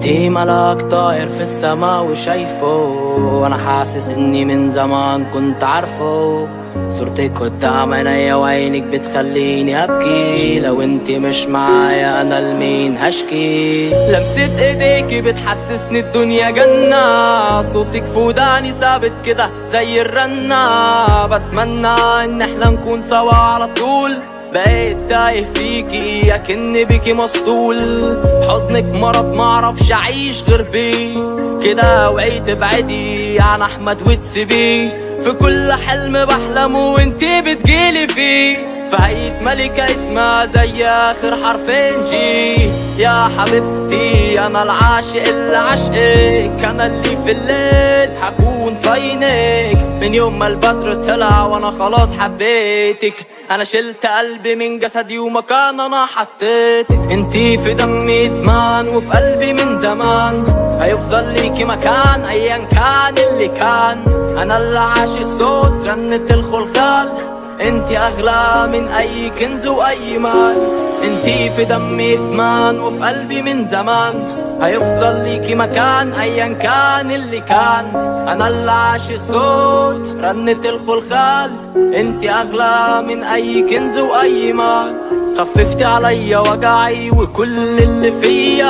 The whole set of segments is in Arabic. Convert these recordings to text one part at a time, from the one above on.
انتي ملاك طاير في السما وشايفه، وانا حاسس اني من زمان كنت عارفه. صورتك قدام عينيا وعينك بتخليني ابكي، لو انتي مش معايا انا لمين هشكي؟ لمسة ايديكي بتحسسني الدنيا جنة، صوتك في وداني ثابت كده زي الرنة. بتمنى ان احنا نكون سوا على طول، بقيت تايه فيكي اكن بيكي مسطول. حضنك مرض معرفش اعيش غير بيه كده، وعيت تبعدي عن احمد وتسيبيه. في كل حلم بحلمه وانتي بتجيلي فيه، فهيت ملكة اسمها زي اخر حرفين جي. يا حبيبتي انا العاشق اللي عشقك، انا اللي في الليل هكون صينك. من يوم ما البدر طلع وانا خلاص حبيتك، انا شلت قلبي من جسدي ومكان انا حطيتك. انتي في دمي ادمان وفي قلبي من زمان، هيفضل ليكي مكان ايا كان اللي كان. انا اللي عاشق صوت رنة الخلخال، انتي اغلى من اي كنز واي مال. انتي في دمي ادمان وفي قلبي من زمان، هيفضل ليكي مكان ايا كان اللي كان. انا اللي عاشق صوت رنة الخلخال، انتي اغلى من اي كنز واي مال. خففتي عليا وجعي وكل اللي فيا،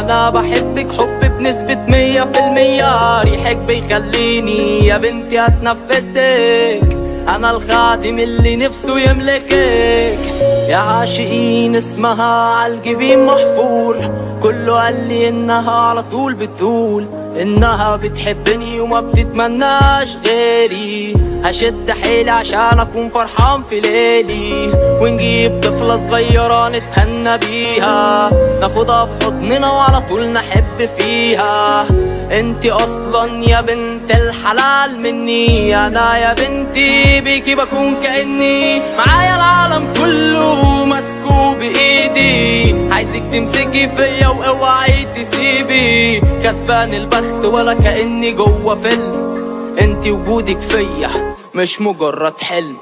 انا بحبك حب بنسبة 100%. ريحك بيخليني يا بنتي اتنفسك، انا الخادم اللي نفسه يملكك. يا عاشقين اسمها عالجبين محفور، كله قال لي انها على طول بتقول انها بتحبني وما بتتمناش غيري. هشد حيلي عشان اكون فرحان في ليلي، ونجيب طفلة صغيرة نتهنى بيها، ناخدها في حضننا وعلى طول نحب فيها. انتي اصلا يا بنت الحلال مني، انا يا بنتي بيكي بكون كأني معايا العالم كله ماسكه بايدي. عايزك تمسكي فيا واوعي تسيبي، كسبان البخت ولا كأني جوه فيلم. انتي وجودك فيا مش مجرد حلم،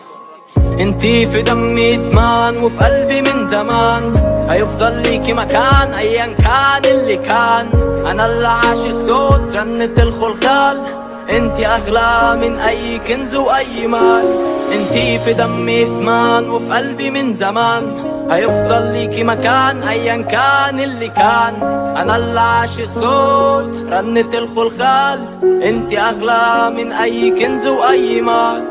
انتي في دمي ادمان وفي قلبي من زمان، هيفضل ليكي مكان ايا كان اللي كان. انا اللي عاشق صوت رنة الخلخال، انتي اغلى من اي كنز واي مال. انتي في دمي ادمان وفي قلبي من زمان، هيفضل ليكي مكان ايا كان اللي كان. انا اللي عاشق صوت رنة الخلخال، انتي اغلى من اي كنز واي مال.